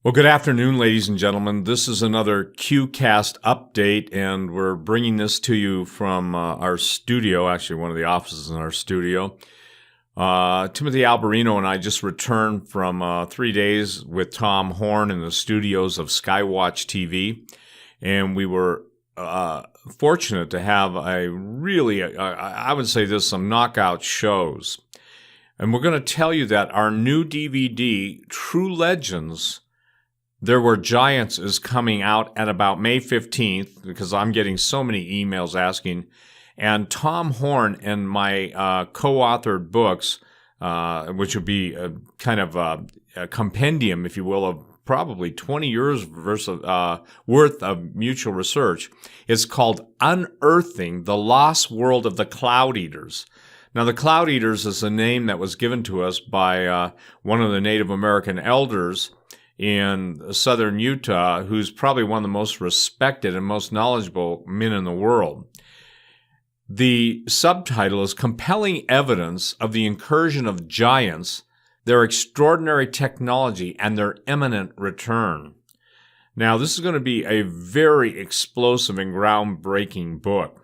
Well, good afternoon, ladies and gentlemen. This is another QCast update, and we're bringing this to you from our studio, actually one of the offices in our studio. Timothy Alberino and I just returned from 3 days with Tom Horn in the studios of Skywatch TV, and we were fortunate to have a really, I would say this, some knockout shows. And we're going to tell you that our new DVD, True Legends, There Were Giants, is coming out at about May 15th, because I'm getting so many emails asking. And Tom Horn and my co-authored books, which would be a kind of a compendium, if you will, of probably 20 years worth of mutual research. It's called Unearthing the Lost World of the Cloud Eaters. Now, the Cloud Eaters is a name that was given to us by one of the Native American elders in southern Utah, who's probably one of the most respected and most knowledgeable men in the world. The subtitle is Compelling Evidence of the Incursion of Giants, Their Extraordinary Technology, and Their Imminent Return. Now, this is going to be a very explosive and groundbreaking book.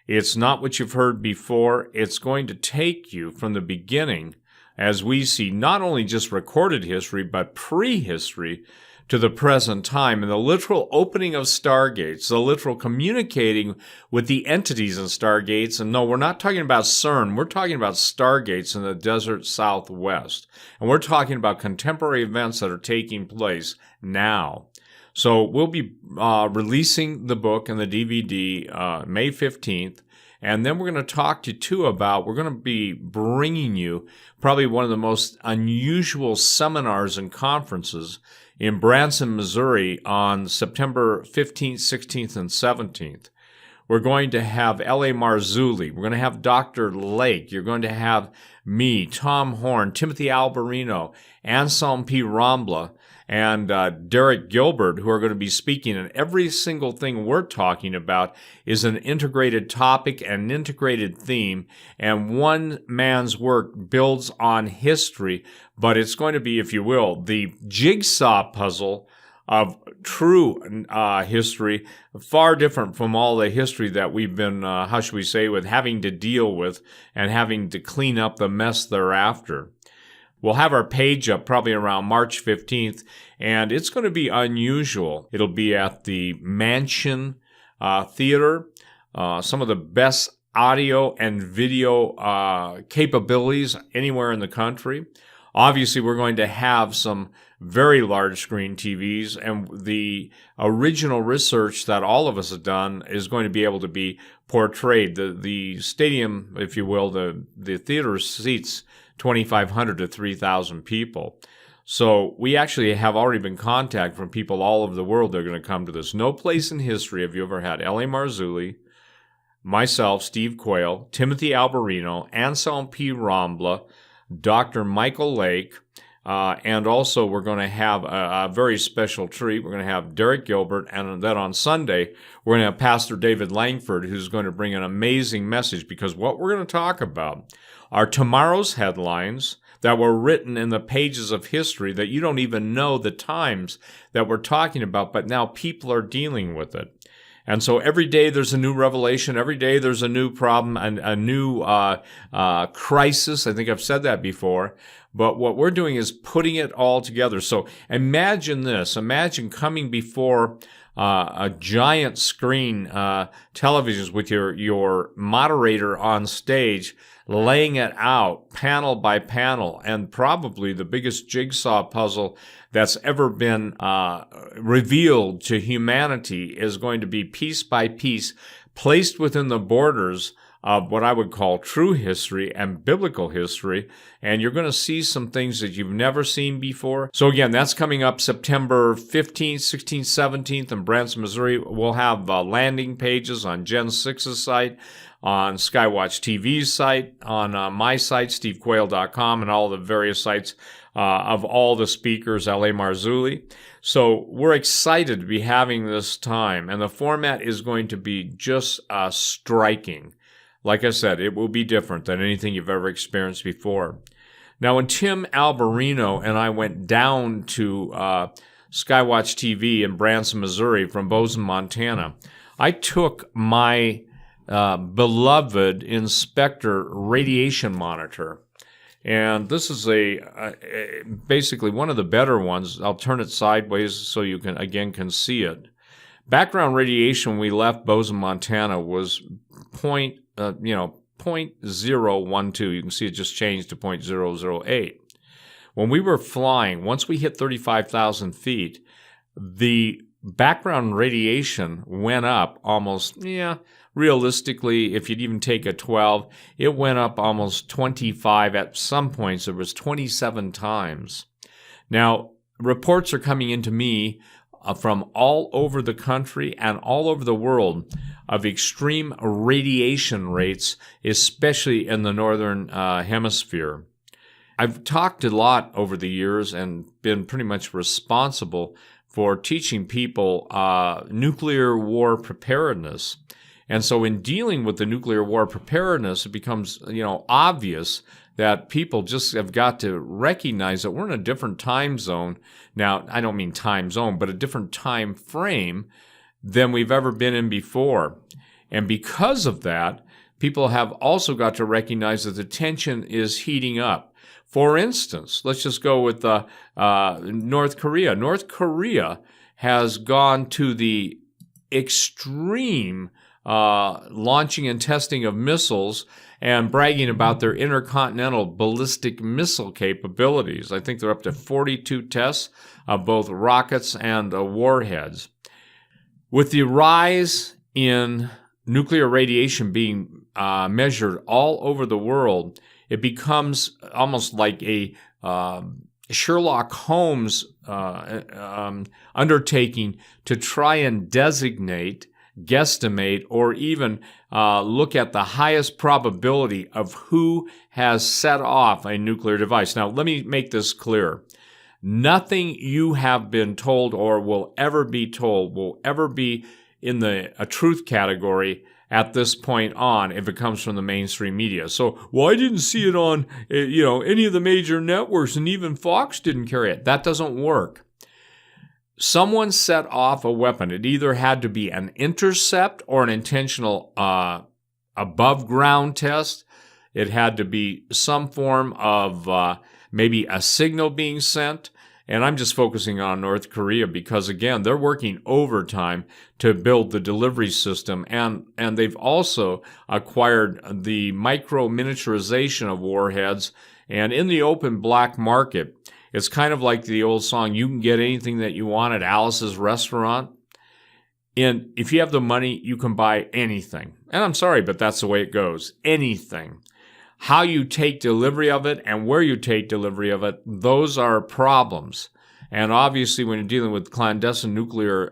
It's not what you've heard before. It's going to take you from the beginning, as we see not only just recorded history, but prehistory to the present time, and the literal opening of stargates, the literal communicating with the entities in stargates. And no, we're not talking about CERN. We're talking about stargates in the desert Southwest. And we're talking about contemporary events that are taking place now. So we'll be releasing the book and the DVD May 15th. And then we're going to talk to you, too, we're going to be bringing you probably one of the most unusual seminars and conferences in Branson, Missouri on September 15th, 16th, and 17th. We're going to have L.A. Marzulli. We're going to have Dr. Lake. You're going to have me, Tom Horn, Timothy Alberino, Anselm P. Rambla, and Derek Gilbert, who are going to be speaking. And every single thing we're talking about is an integrated topic and an integrated theme. And one man's work builds on history, but it's going to be, if you will, the jigsaw puzzle of true history, far different from all the history that we've been, with having to deal with and having to clean up the mess thereafter. We'll have our page up probably around March 15th, and it's going to be unusual. It'll be at the Mansion Theater. Some of the best audio and video capabilities anywhere in the country. Obviously, we're going to have some very large screen TVs, and the original research that all of us have done is going to be able to be portrayed. The stadium, if you will, the theater seats 2,500 to 3,000 people. So we actually have already been contacted from people all over the world that are going to come to this. No place in history have you ever had L.A. Marzulli, myself, Steve Quayle, Timothy Alberino, Anselm P. Rambla, Dr. Michael Lake, and also we're going to have a very special treat. We're going to have Derek Gilbert, and then on Sunday, we're going to have Pastor David Langford, who's going to bring an amazing message, because what we're going to talk about are tomorrow's headlines that were written in the pages of history that you don't even know the times that we're talking about, but now people are dealing with it. And so every day there's a new revelation. Every day there's a new problem and a new crisis. I think I've said that before. But what we're doing is putting it all together. So imagine this. Imagine coming before a giant screen televisions with your moderator on stage, laying it out panel by panel, and probably the biggest jigsaw puzzle that's ever been revealed to humanity is going to be piece by piece placed within the borders of what I would call true history and biblical history, and you're going to see some things that you've never seen before. So again, that's coming up September 15th, 16th, 17th in Branson, Missouri. We'll have landing pages on Gen 6's site, on Skywatch TV's site, on my site, stevequayle.com, and all the various sites of all the speakers, L.A. Marzulli. So we're excited to be having this time, and the format is going to be just striking. Like I said, it will be different than anything you've ever experienced before. Now, when Tim Alberino and I went down to Skywatch TV in Branson, Missouri from Bozeman, Montana. I took my beloved Inspector radiation monitor, and this is basically one of the better ones. I'll turn it sideways so you can see it. Background radiation when we left Bozeman, Montana was 0.012. You can see it just changed to 0.008. When we were flying, once we hit 35,000 feet, the background radiation went up almost, realistically, if you'd even take a 12, it went up almost 25. At some points, it was 27 times. Now, reports are coming into me from all over the country and all over the world of extreme radiation rates, especially in the northern hemisphere. I've talked a lot over the years and been pretty much responsible for teaching people nuclear war preparedness. And so in dealing with the nuclear war preparedness, it becomes, obvious that people just have got to recognize that we're in a different time zone. Now, I don't mean time zone, but a different time frame than we've ever been in before. And because of that, people have also got to recognize that the tension is heating up. For instance, let's just go with North Korea. North Korea has gone to the extreme launching and testing of missiles and bragging about their intercontinental ballistic missile capabilities. I think they're up to 42 tests of both rockets and warheads. With the rise in nuclear radiation being measured all over the world, it becomes almost like a Sherlock Holmes undertaking to try and designate, guesstimate, or even look at the highest probability of who has set off a nuclear device. Now, let me make this clear. Nothing you have been told or will ever be told will ever be in a truth category at this point on if it comes from the mainstream media. So, I didn't see it on, any of the major networks, and even Fox didn't carry it. That doesn't work. Someone set off a weapon. It either had to be an intercept or an intentional above-ground test. It had to be some form of maybe a signal being sent. And I'm just focusing on North Korea because, again, they're working overtime to build the delivery system. And they've also acquired the micro-miniaturization of warheads. And in the open black market, it's kind of like the old song, you can get anything that you want at Alice's restaurant. And if you have the money, you can buy anything. And I'm sorry, but that's the way it goes. Anything. How you take delivery of it and where you take delivery of it, those are problems. And obviously, when you're dealing with clandestine nuclear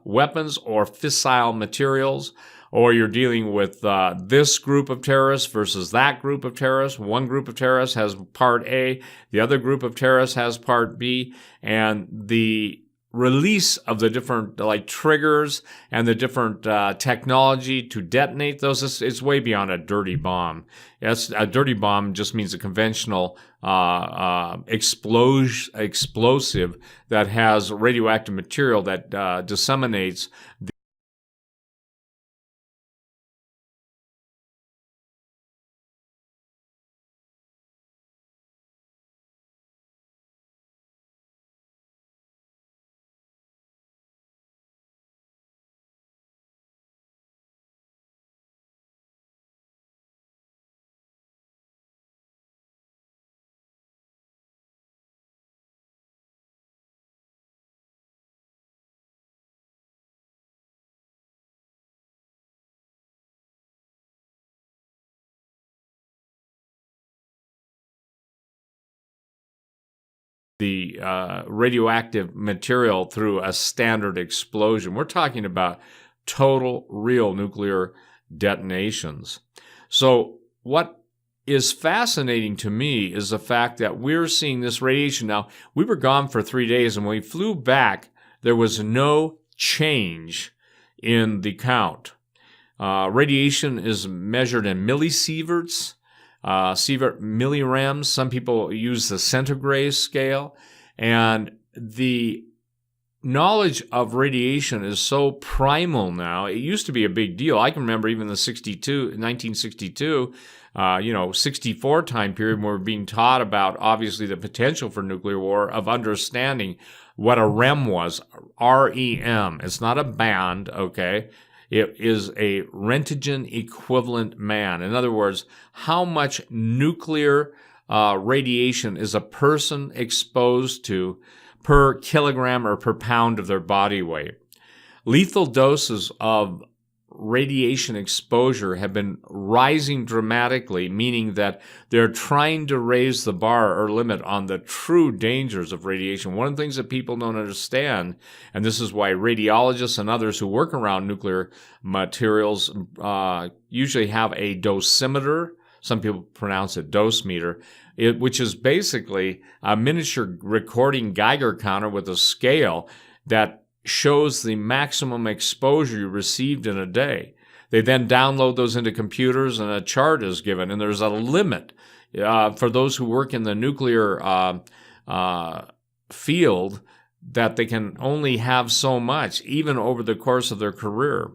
weapons or fissile materials, or you're dealing with this group of terrorists versus that group of terrorists, one group of terrorists has part A, the other group of terrorists has part B, and the release of the different triggers and the different technology to detonate those, it's way beyond a dirty bomb. A dirty bomb just means a conventional explosive that has radioactive material that disseminates the radioactive material through a standard explosion. We're talking about total, real nuclear detonations. So what is fascinating to me is the fact that we're seeing this radiation. Now, we were gone for 3 days, and when we flew back, there was no change in the count. Radiation is measured in millisieverts. Sievert millirems. Some people use the centigrade scale, and the knowledge of radiation is so primal now. It used to be a big deal. I can remember even the 1962, 64 time period when we were being taught about, obviously, the potential for nuclear war, of understanding what a REM was, REM. It's not a band, okay? It is a rentgen equivalent man. In other words, how much nuclear radiation is a person exposed to per kilogram or per pound of their body weight. Lethal doses of radiation exposure have been rising dramatically, meaning that they're trying to raise the bar or limit on the true dangers of radiation. One of the things that people don't understand, and this is why radiologists and others who work around nuclear materials usually have a dosimeter. Some people pronounce it dose meter, which is basically a miniature recording Geiger counter with a scale that shows the maximum exposure you received in a day. They then download those into computers, and a chart is given, and there's a limit for those who work in the nuclear field, that they can only have so much, even over the course of their career.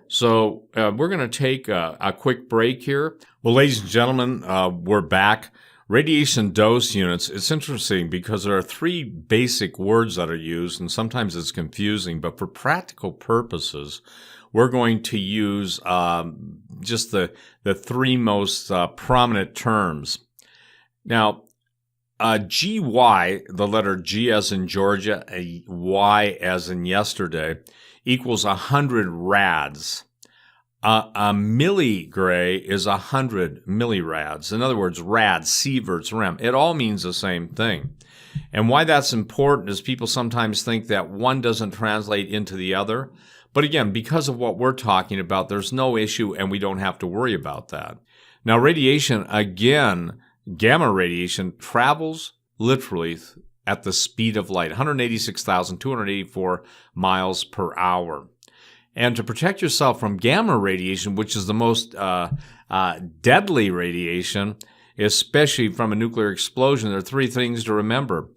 So we're going to take a quick break here. Well, ladies and gentlemen, we're back. Radiation dose units, it's interesting because there are three basic words that are used, and sometimes it's confusing, but for practical purposes, we're going to use just the three most prominent terms. Now, GY, the letter G as in Georgia, a Y as in yesterday, equals 100 rads. A milligray is 100 millirads. In other words, rads, sieverts, rem. It all means the same thing. And why that's important is people sometimes think that one doesn't translate into the other. But again, because of what we're talking about, there's no issue and we don't have to worry about that. Now, radiation, again, gamma radiation travels literally at the speed of light, 186,284 miles per hour. And to protect yourself from gamma radiation, which is the most deadly radiation, especially from a nuclear explosion, there are three things to remember.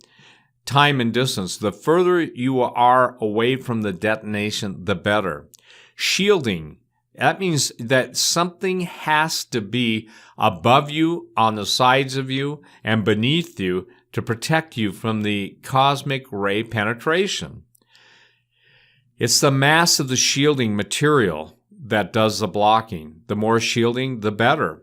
Time and distance. The further you are away from the detonation, the better. Shielding. That means that something has to be above you, on the sides of you, and beneath you to protect you from the cosmic ray penetration. It's the mass of the shielding material that does the blocking. The more shielding, the better.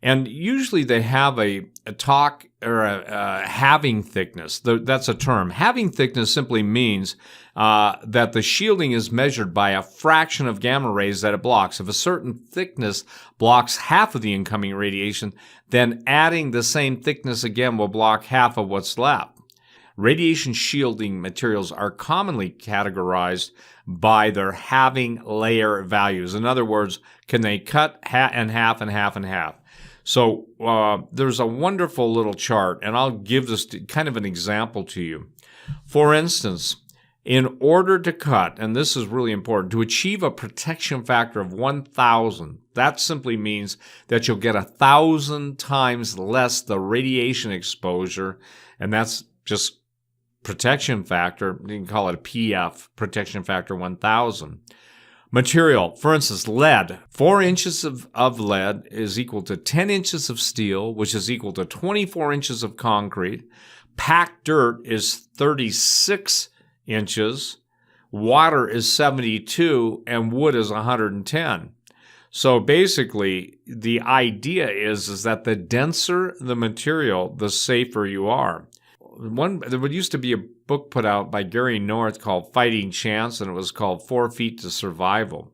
And usually they have a talk or a halving thickness. That's a term. Halving thickness simply means that the shielding is measured by a fraction of gamma rays that it blocks. If a certain thickness blocks half of the incoming radiation, then adding the same thickness again will block half of what's left. Radiation shielding materials are commonly categorized by their halving layer values. In other words, can they cut in half and half and half? So there's a wonderful little chart, and I'll give this kind of an example to you. For instance, in order to cut, and this is really important, to achieve a protection factor of 1,000, that simply means that you'll get 1,000 times less the radiation exposure, and that's just protection factor. You can call it a PF, protection factor 1,000. Material, for instance, lead. 4 inches of lead is equal to 10 inches of steel, which is equal to 24 inches of concrete. Packed dirt is 36 inches. Water is 72, and wood is 110. So basically, the idea is that the denser the material, the safer you are. There used to be a book put out by Gary North called Fighting Chance, and it was called 4 Feet to Survival.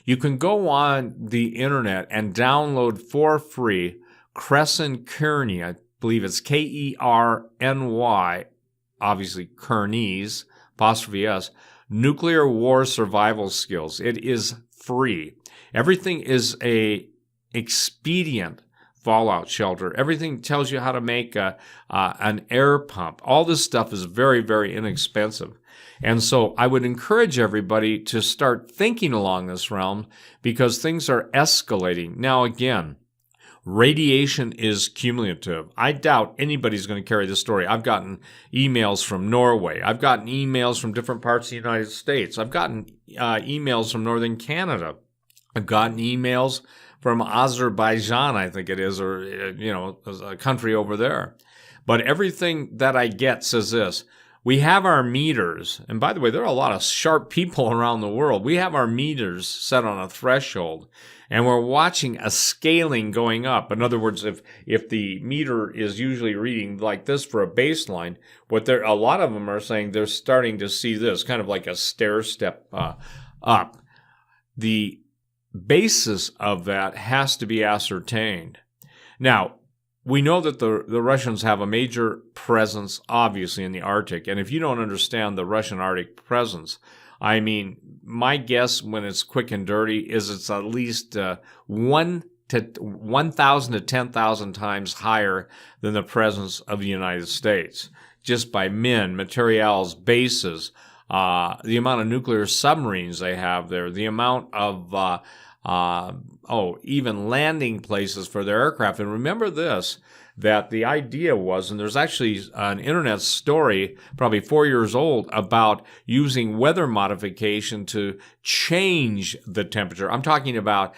You can go on the internet and download for free Crescent Kearney, I believe it's Kerny, obviously Kearney's, apostrophe S, Nuclear War Survival Skills. It is free. Everything is a expedient fallout shelter. Everything tells you how to make an air pump. All this stuff is very, very inexpensive. And so I would encourage everybody to start thinking along this realm because things are escalating. Now, again, Radiation is cumulative. I doubt anybody's going to carry this story. I've gotten emails from Norway. I've gotten emails from different parts of the United States. I've gotten emails from northern Canada. I've gotten emails from Azerbaijan, I think it is, or, a country over there. But everything that I get says this. We have our meters, and by the way, there are a lot of sharp people around the world. We have our meters set on a threshold, and we're watching a scaling going up. In other words, if the meter is usually reading like this for a baseline, a lot of them are saying they're starting to see this, kind of like a stair step up. The basis of that has to be ascertained. Now, we know that the Russians have a major presence, obviously, in the Arctic. And if you don't understand the Russian Arctic presence, I mean, my guess when it's quick and dirty is it's at least 1,000 to 10,000 times higher than the presence of the United States, just by men, materials, bases, the amount of nuclear submarines they have there, the amount of even landing places for their aircraft. And remember this, that the idea was, and there's actually an internet story, probably 4 years old, about using weather modification to change the temperature. I'm talking about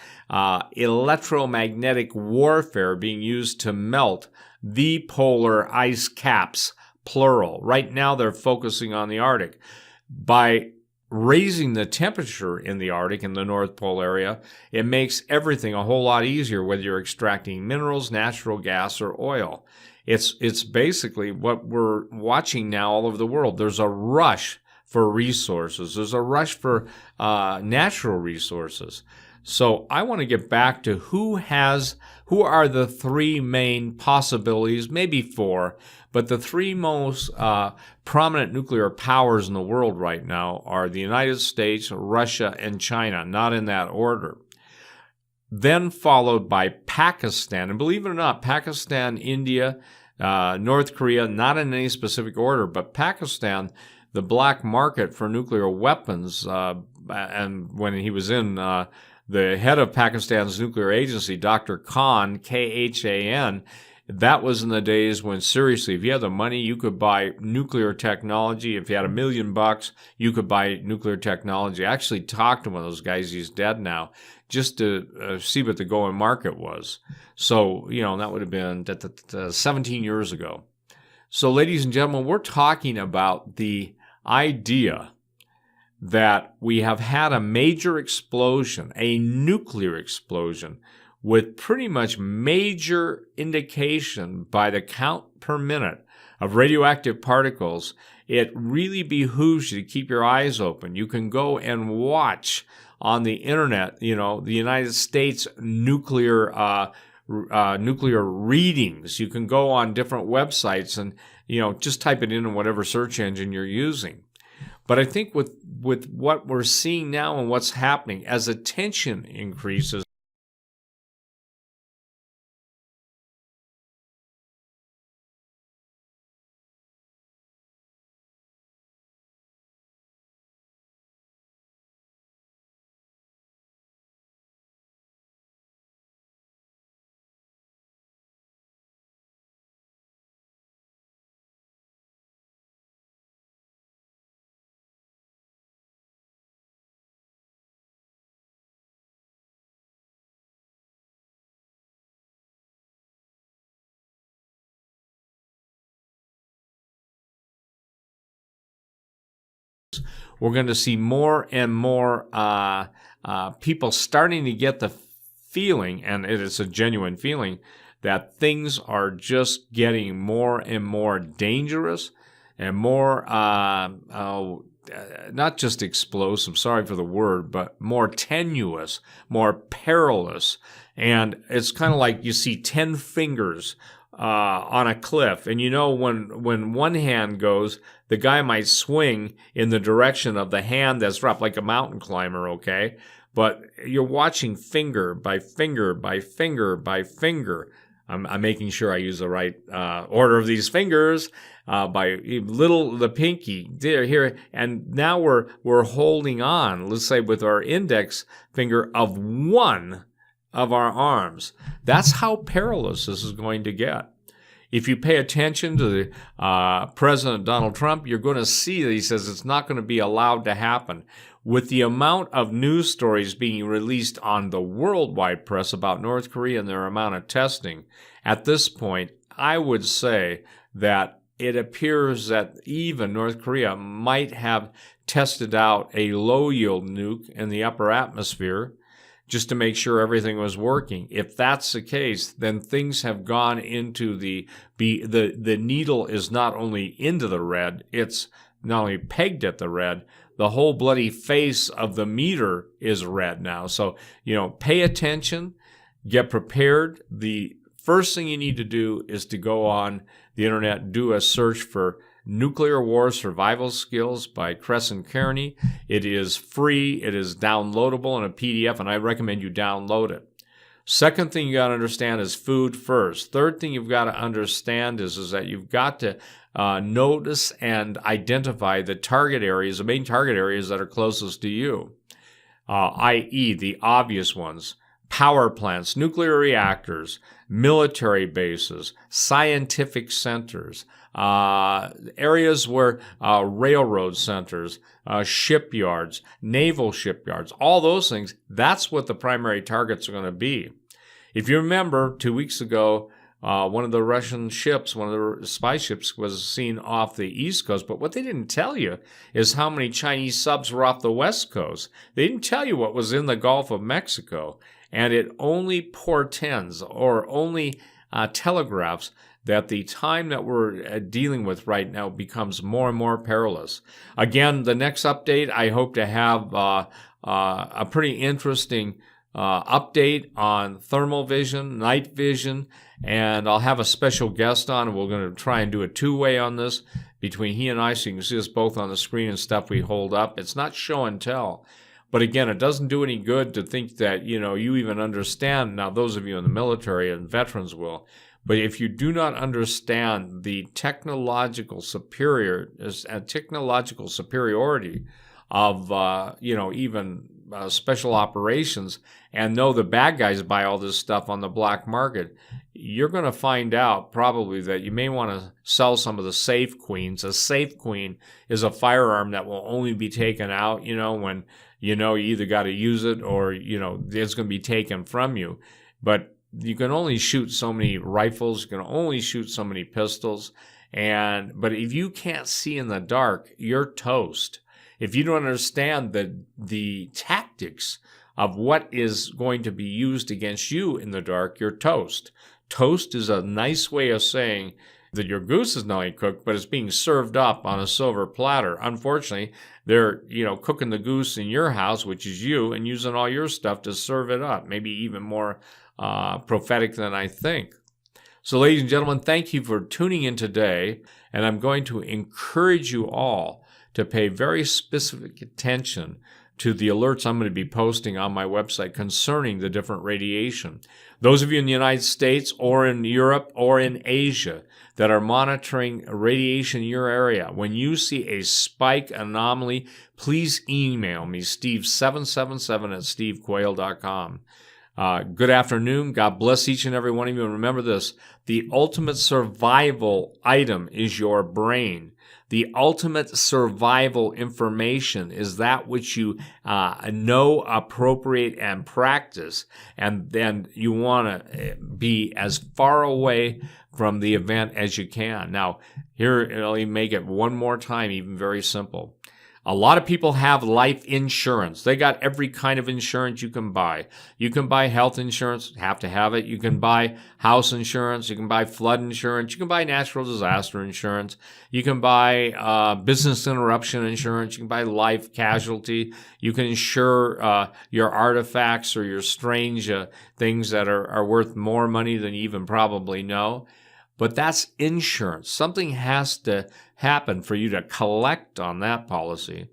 electromagnetic warfare being used to melt the polar ice caps, plural. Right now they're focusing on the Arctic. By raising the temperature in the Arctic, in the North Pole area, it makes everything a whole lot easier, whether you're extracting minerals, natural gas, or oil. It's basically what we're watching now all over the world. There's a rush for resources. There's a rush for natural resources. So I want to get back to who are the three main possibilities, maybe four, but the three most prominent nuclear powers in the world right now are the United States, Russia, and China, not in that order. Then followed by Pakistan, and believe it or not, Pakistan, India, North Korea, not in any specific order, but Pakistan, the black market for nuclear weapons, and when he was in the head of Pakistan's nuclear agency, Dr. Khan, Khan, that was in the days when, seriously, if you had the money, you could buy nuclear technology. If you had $1 million, you could buy nuclear technology. I actually talked to one of those guys, he's dead now, just to see what the going market was. So, that would have been 17 years ago. So, ladies and gentlemen, we're talking about the idea that we have had a major explosion, a nuclear explosion, with pretty much major indication by the count per minute of radioactive particles. It really behooves you to keep your eyes open. You can go and watch on the internet, the United States nuclear readings. You can go on different websites and, just type it in whatever search engine you're using. But I think with what we're seeing now and what's happening, as the tension increases, we're going to see more and more people starting to get the feeling, and it is a genuine feeling, that things are just getting more and more dangerous and more, not just explosive, sorry for the word, but more tenuous, more perilous. And it's kind of like you see 10 fingers on a cliff, and when one hand goes, the guy might swing in the direction of the hand that's dropped, like a mountain climber, okay? But you're watching finger by finger by finger by finger. I'm making sure I use the right order of these fingers, by the pinky there, here, and now we're holding on, let's say with our index finger, of one of our arms. That's how perilous this is going to get. If you pay attention to the President Donald Trump, you're going to see that he says it's not going to be allowed to happen. With the amount of news stories being released on the worldwide press about North Korea and their amount of testing, at this point, I would say that it appears that even North Korea might have tested out a low-yield nuke in the upper atmosphere just to make sure everything was working. If that's the case, then things have gone into the needle is not only into the red, it's not only pegged at the red, the whole bloody face of the meter is red now. So, pay attention, get prepared. The first thing you need to do is to go on the internet, do a search for Nuclear War Survival Skills by Crescent Kearney. It is free. It is downloadable in a PDF, and I recommend you download it. Second thing you got to understand is food first. Third thing you've got to understand is that you've got to notice and identify the target areas, the main target areas that are closest to you, i.e. the obvious ones: power plants, nuclear reactors, military bases, scientific centers, areas where railroad centers, shipyards, naval shipyards, all those things. That's what the primary targets are going to be. If you remember, 2 weeks ago, one of the Russian ships, one of the spy ships, was seen off the East Coast. But what they didn't tell you is how many Chinese subs were off the West Coast. They didn't tell you what was in the Gulf of Mexico. And it only portends or only telegraphs that the time that we're dealing with right now becomes more and more perilous. Again, the next update, I hope to have a pretty interesting update on thermal vision, night vision, and I'll have a special guest on. We're going to try and do a two-way on this between he and I, so you can see us both on the screen and stuff we hold up. It's not show and tell. But again, it doesn't do any good to think that, you even understand. Now, those of you in the military and veterans will. But if you do not understand the technological superiority of, even special operations, and know the bad guys buy all this stuff on the black market, you're going to find out probably that you may want to sell some of the safe queens. A safe queen is a firearm that will only be taken out, when you either got to use it or, it's going to be taken from you. But you can only shoot so many rifles. You can only shoot so many pistols. But if you can't see in the dark, you're toast. If you don't understand the tactics of what is going to be used against you in the dark, you're toast. Toast is a nice way of saying that your goose is not only cooked, but it's being served up on a silver platter. Unfortunately, they're, cooking the goose in your house, which is you, and using all your stuff to serve it up. Maybe even more prophetic than I think. So, ladies and gentlemen, thank you for tuning in today, and I'm going to encourage you all to pay very specific attention to the alerts I'm going to be posting on my website concerning the different radiation. Those of you in the United States or in Europe or in Asia that are monitoring radiation in your area, when you see a spike anomaly, please email me, steve777@stevequayle.com. Good afternoon. God bless each and every one of you. And remember this, the ultimate survival item is your brain. The ultimate survival information is that which you know, appropriate, and practice. And then you want to be as far away from the event as you can. Now, here, let me make it one more time, even very simple. A lot of people have life insurance. They got every kind of insurance you can buy. You can buy health insurance, have to have it. You can buy house insurance. You can buy flood insurance. You can buy natural disaster insurance. You can buy business interruption insurance. You can buy life casualty. You can insure your artifacts or your strange things that are worth more money than you even probably know. But that's insurance. Something has to happen for you to collect on that policy.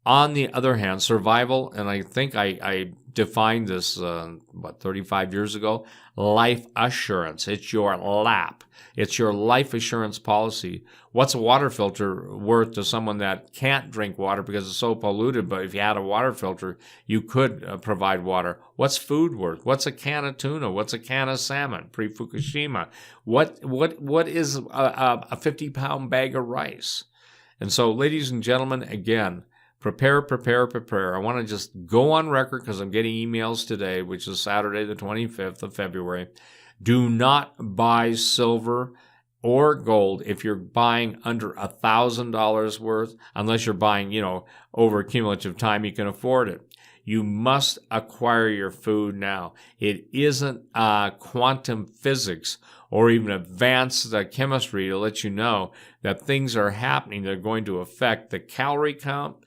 On the other hand, survival, and I think I defined this, 35 years ago, life assurance. It's your LAP. It's your life assurance policy. What's a water filter worth to someone that can't drink water because it's so polluted, but if you had a water filter, you could provide water? What's food worth? What's a can of tuna? What's a can of salmon pre-Fukushima? What is a 50-pound bag of rice? And so, ladies and gentlemen, again, prepare. I want to just go on record because I'm getting emails today, which is Saturday, the 25th of February. Do not buy silver or gold if you're buying under $1,000 worth, unless you're buying, over a cumulative time you can afford it. You must acquire your food now. It isn't quantum physics or even advanced chemistry to let you know that things are happening that are going to affect the calorie count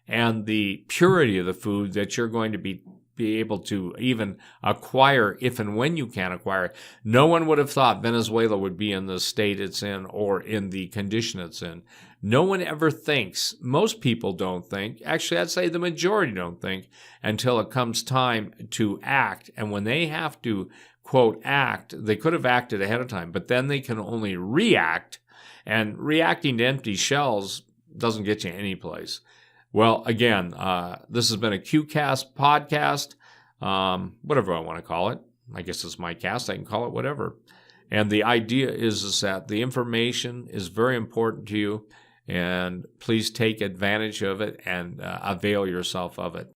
and the purity of the food that you're going to be able to even acquire if and when you can acquire it. No one would have thought Venezuela would be in the state it's in or in the condition it's in. No one ever thinks, most people don't think, actually I'd say the majority don't think, until it comes time to act. And when they have to, quote, act, they could have acted ahead of time, but then they can only react, and reacting to empty shells doesn't get you anyplace. Well, again, this has been a QCast podcast, whatever I want to call it. I guess it's my cast. I can call it whatever. And the idea is that the information is very important to you, and please take advantage of it and avail yourself of it.